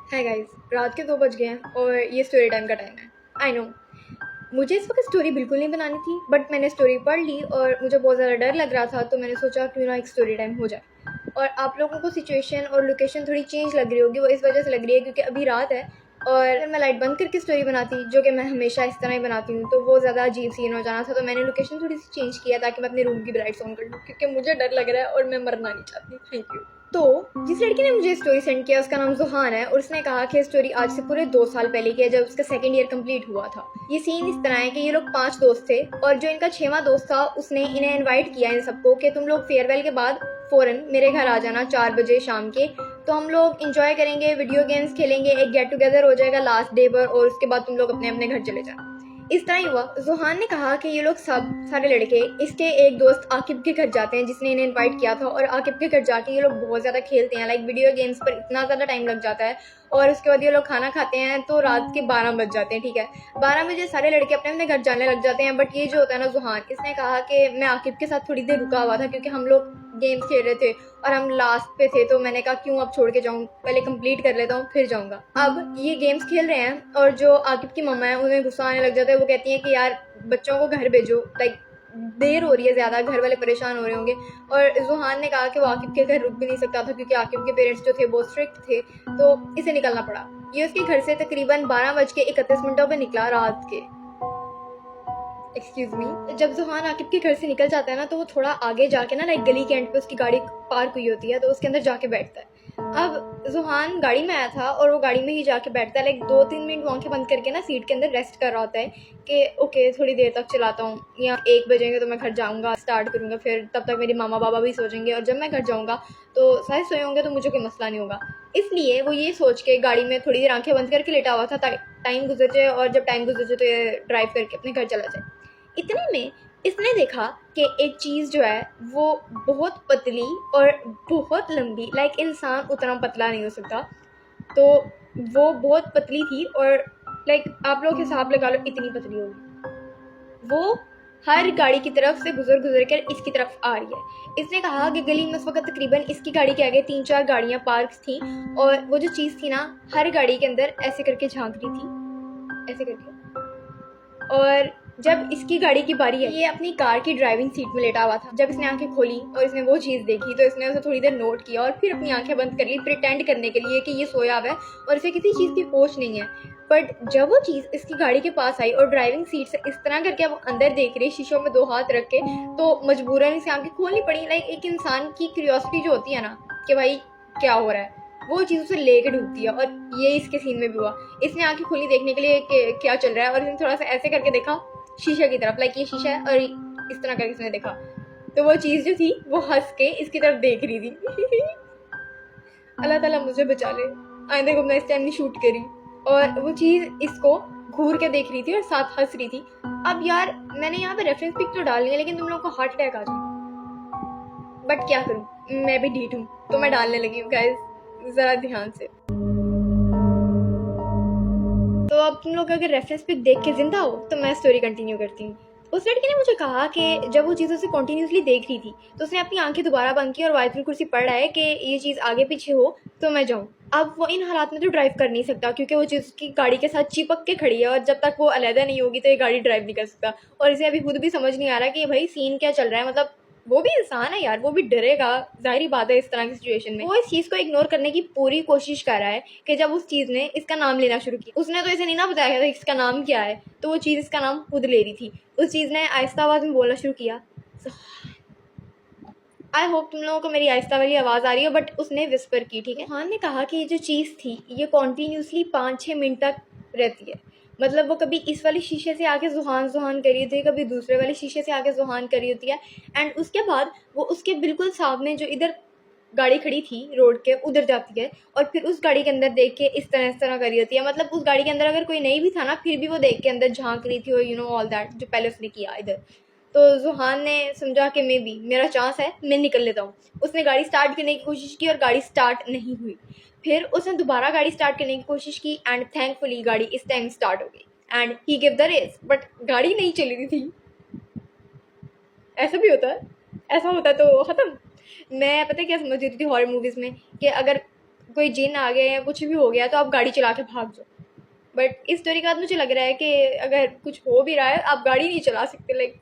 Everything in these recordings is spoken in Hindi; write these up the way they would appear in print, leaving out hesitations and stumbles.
हाय गाइस, रात के 2 बज गए हैं और ये स्टोरी टाइम का टाइम है। आई नो मुझे इस वक्त स्टोरी बिल्कुल नहीं बनानी थी, बट मैंने स्टोरी पढ़ ली और मुझे बहुत ज़्यादा डर लग रहा था, तो मैंने सोचा क्यों ना एक स्टोरी टाइम हो जाए। और आप लोगों को सिचुएशन और लोकेशन थोड़ी चेंज लग रही होगी, वो इस वजह से लग रही है क्योंकि अभी रात है। और अगर मैं लाइट बंद करके स्टोरी बनाती, जो कि मैं हमेशा इस तरह ही बनाती हूँ, तो वो ज़्यादा अजीब सीन हो जाना था। तो मैंने लोकेशन थोड़ी सी चेंज किया ताकि मैं अपने रूम की लाइट्स ऑन कर लूँ, क्योंकि मुझे डर लग रहा है और मैं मरना नहीं चाहती। Thank you. तो जिस लड़की ने मुझे स्टोरी सेंड किया उसका नाम जुहान है, और उसने कहा कि स्टोरी आज से पूरे 2 साल पहले की है, जब उसका सेकंड ईयर कंप्लीट हुआ था। ये सीन इस तरह है कि ये लोग 5 दोस्त थे और जो इनका 6वां दोस्त था उसने इन्हें इनवाइट किया इन सबको कि तुम लोग फेयरवेल के बाद फ़ौरन मेरे घर आ जाना 4 बजे शाम के। तो हम लोग इंजॉय करेंगे, वीडियो गेम्स खेलेंगे, एक गेट टुगेदर हो जाएगा लास्ट डे पर, और उसके बाद तुम लोग अपने अपने घर चले जाना। इस तरह ही हुआ। जुहान ने कहा कि ये लोग सब सारे लड़के इसके एक दोस्त आकिब के घर जाते हैं जिसने इन्हें इनवाइट किया था, और आकिब के घर जाके ये लोग बहुत ज़्यादा खेलते हैं, लाइक वीडियो गेम्स पर इतना ज़्यादा टाइम लग जाता है। और उसके बाद ये लोग खाना खाते हैं तो रात के 12 बज जाते हैं। ठीक है, 12 बजे सारे लड़के अपने अपने घर जाने लग जाते हैं। बट ये जो होता है ना, जुहान इसने कहा कि मैं आकिब के साथ थोड़ी देर रुका हुआ था क्योंकि हम लोग गेम्स खेल रहे थे और हम लास्ट पे थे, तो मैंने कहा क्यों अब छोड़ के जाऊँ, पहले कंप्लीट कर लेता हूँ फिर जाऊँगा। अब ये गेम्स खेल रहे हैं और जो आकिब की मम्मा है उन्हें गुस्सा आने लग जाता है। वो कहती है कि यार बच्चों को घर भेजो, लाइक देर हो रही है ज़्यादा, घर वाले परेशान हो रहे होंगे। और जुहान ने कहा कि वो आकिब के घर रुक भी नहीं सकता था क्योंकि आकिब के पेरेंट्स जो थे बहुत स्ट्रिक्ट थे, तो इसे निकलना पड़ा। ये उसके घर से तकरीबन 12:31 पे निकला रात के। Excuse me. जब जुहान आकिब के घर से निकल जाता है ना, तो वो थोड़ा आगे जाके ना, लाइक गली के एंड पे उसकी गाड़ी पार्क हुई होती है, तो उसके अंदर जाके बैठता है। अब जुहान गाड़ी में आया था और वो गाड़ी में ही जाके बैठता है, लाइक 2-3 मिनट आंखें बंद करके ना सीट के अंदर रेस्ट कर रहा होता है कि ओके थोड़ी देर तक चलाता हूँ, या 1 बजेंगे तो मैं घर जाऊँगा, स्टार्ट करूँगा, फिर तब तक मेरे मामा बाबा भी सो जाएंगे, और जब मैं घर जाऊँगा तो शायद सोए होंगे तो मुझे कोई मसला नहीं होगा। इसलिए वो ये सोच के गाड़ी में थोड़ी देर आंखें बंद करके लेटा हुआ था, टाइम गुजर जाए, और जब टाइम गुजर जाए तो ये ड्राइव करके अपने घर चला जाए। इतने में इसने देखा कि एक चीज़ जो है वो बहुत पतली और बहुत लंबी, लाइक इंसान उतना पतला नहीं हो सकता, तो वो बहुत पतली थी और लाइक आप लोग हिसाब लगा लो इतनी पतली होगी। वो हर गाड़ी की तरफ से गुजर गुजर कर इसकी तरफ आ रही है। इसने कहा कि गली में उस वक्त तकरीबन इसकी गाड़ी के आगे 3-4 गाड़ियाँ पार्क थी, और वो जो चीज़ थी ना, हर गाड़ी के अंदर ऐसे करके झांक रही थी, ऐसे करके। और जब इसकी गाड़ी की बारी आई, ये अपनी कार की ड्राइविंग सीट में लेटा हुआ था। जब इसने आंखें खोली और इसने वो चीज़ देखी, तो इसने उसे थोड़ी देर नोट किया और फिर अपनी आंखें बंद कर ली, प्रिटेंड करने के लिए कि ये सोया हुआ है और इसे किसी चीज़ की होश नहीं है। बट जब वो चीज़ इसकी गाड़ी के पास आई और ड्राइविंग सीट से इस तरह करके वो अंदर देख रही, शीशों में 2 हाथ रख के, तो मजबूरन इसे आंखें खोलनी पड़ी। लाइक एक इंसान की क्यूरियोसिटी जो होती है ना कि भाई क्या हो रहा है, वो चीज़ उसे लेके ढूंढती है, और ये इसके सीन में भी हुआ। इसने आंखें खोली देखने के लिए कि क्या चल रहा है, और इसने थोड़ा सा ऐसे करके देखा शीशे की तरफ, लाइक ये शीशा है, और इस तरह करके इसने देखा, तो वो चीज़ जो थी वो हंस के इसकी तरफ देख रही थी। अल्लाह ताला मुझे बचा ले, आइंदा को मैं इस टाइम नहीं शूट करी। और वो चीज़ इसको घूर के देख रही थी और साथ हंस रही थी। अब यार मैंने यहाँ पे रेफरेंस पिक तो डालनी है, लेकिन तुम लोगों को हार्ट अटैक आ जाए, बट क्या करूँ, मैं भी ढीठ हूँ, तो मैं डालने लगी हूँ गाइस, ज़रा ध्यान से। तो अब तुम लोग अगर रेफरेंस पिक देख के जिंदा हो तो मैं स्टोरी कंटिन्यू करती हूँ। उस लड़की ने मुझे कहा कि जब वो चीज़ उसे कॉन्टीन्यूसली देख रही थी, तो उसने अपनी आंखें दोबारा बंद की और वायतुल कुर्सी पढ़ रहा है कि ये चीज़ आगे पीछे हो तो मैं जाऊँ। अब वो इन हालात में तो ड्राइव कर नहीं सकता क्योंकि वो चीज़ की गाड़ी के साथ चिपक के खड़ी है, और जब तक वो अलहदा नहीं होगी तो ये गाड़ी ड्राइव नहीं कर सकता। और इसे अभी खुद भी समझ नहीं आ रहा कि भाई सीन क्या चल रहा है, मतलब वो भी इंसान है यार, वो भी डरेगा, जाहिर बात है इस तरह की सिचुएशन में। वो इस चीज़ को इग्नोर करने की पूरी कोशिश कर रहा है कि जब उस चीज़ ने इसका नाम लेना शुरू किया, उसने तो इसे नहीं ना बताया था इसका नाम क्या है, तो वो चीज़ इसका नाम खुद ले रही थी। उस चीज़ ने आहिस्ता आवाज़ में बोलना शुरू किया। आई होप तुम लोगों को मेरी आहिस्ता वाली आवाज़ आ रही है, बट उसने विस्पर की, ठीक है। खान ने कहा कि ये जो चीज़ थी ये कॉन्टीन्यूसली 5-6 मिनट तक रहती है। मतलब वो कभी इस वाले शीशे से आके जुहान जुहान करी होती है, कभी दूसरे वाले शीशे से आके जुहान करी होती है, एंड उसके बाद वो उसके बिल्कुल सामने जो इधर गाड़ी खड़ी थी रोड के उधर जाती है, और फिर उस गाड़ी के अंदर देख के इस तरह करी होती है। मतलब उस गाड़ी के अंदर अगर कोई नहीं भी था ना, फिर भी वो देख के अंदर झांक रही थी, और यू नो ऑल दैट जो पहले उसने किया इधर। तो जुहान ने समझा कि मे बी मेरा चांस है, मैं निकल लेता हूँ। उसने गाड़ी स्टार्ट करने की कोशिश की और गाड़ी स्टार्ट नहीं हुई। फिर उसने दोबारा गाड़ी स्टार्ट करने की कोशिश की, एंड थैंकफुली गाड़ी इस टाइम स्टार्ट हो गई and he give the race, but गाड़ी नहीं चल रही थी। ऐसा भी होता है तो ख़त्म। मैं पता है क्या समझ रही थी हॉरर मूवीज़ में कि अगर कोई जिन आ गया या कुछ भी हो गया तो आप गाड़ी चला के भाग जाओ। बट इस स्टोरी के बाद मुझे लग रहा है कि अगर कुछ हो भी रहा है आप गाड़ी नहीं चला सकते। लाइक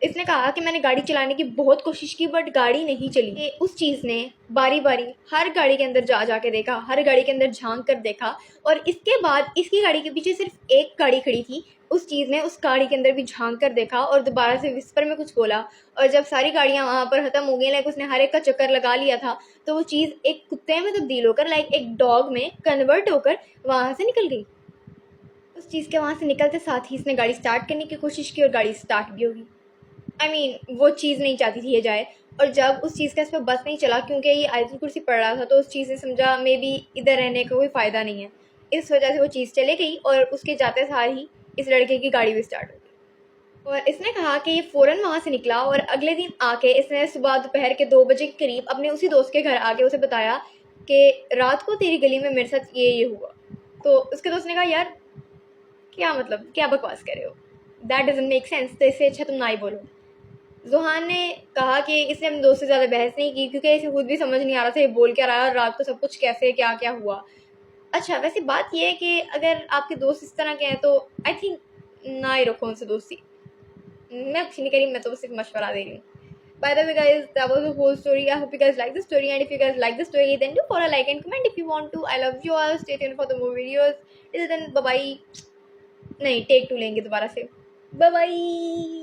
इसने कहा कि मैंने गाड़ी चलाने की बहुत कोशिश की बट गाड़ी नहीं चली। उस चीज़ ने बारी बारी हर गाड़ी के अंदर जा के देखा, हर गाड़ी के अंदर झांक कर देखा, और इसके बाद इसकी गाड़ी के पीछे सिर्फ एक गाड़ी खड़ी थी। उस चीज़ ने उस गाड़ी के अंदर भी झांक कर देखा और दोबारा से विस्पर में कुछ बोला, और जब सारी गाड़ियाँ वहाँ पर ख़त्म हो गई, लाइक उसने हर एक का चक्कर लगा लिया था, तो वो चीज़ एक कुत्ते में तब्दील होकर, लाइक एक डॉग में कन्वर्ट होकर वहाँ से निकल गई। उस चीज़ के वहाँ से निकलते साथ ही इसने गाड़ी स्टार्ट करने की कोशिश की और गाड़ी स्टार्ट भी होगी। आई मीन वो चीज़ नहीं चाहती थी ये जाए, और जब उस चीज़ का इस पर बस नहीं चला, क्योंकि ये आयतुल कुर्सी पढ़ रहा था, तो उस चीज़ ने समझा मे बी इधर रहने का कोई फ़ायदा नहीं है। इस वजह से वो चीज़ चले गई और उसके जाते सार ही इस लड़के की गाड़ी भी स्टार्ट हो गई। और इसने कहा कि ये फ़ौरन वहाँ से निकला और अगले दिन आके इसने सुबह दोपहर के 2 बजे के करीब अपने उसी दोस्त के घर आके उसे बताया कि रात को तेरी गली में मेरे साथ ये हुआ। तो उसके दोस्त ने कहा, यार क्या मतलब, क्या बकवास कर रहे हो, दैट डजंट मेक सेंस, तो इससे अच्छा तुम ना ही बोलो। ज़ुहान ने कहा कि इसने अपने दोस्त से ज़्यादा बहस नहीं की, क्योंकि इसे खुद भी समझ नहीं आ रहा था ये बोल क्या रहा है और रात को सब कुछ कैसे क्या क्या हुआ। अच्छा, वैसे बात ये है कि अगर आपके दोस्त इस तरह के हैं तो आई थिंक ना ही रखो उनसे दोस्ती। मैं कुछ नहीं करी, मैं तो बस सिर्फ मशवरा दे रही हूँ। By the way guys, that was the whole story. I hope you guys like the story, and if you guys like the story then do follow, like and comment if you want to. I love you all. Stay tuned for the more videos. Till then, bye bye. नहीं, take 2 लेंगे दोबारा से। Bye bye.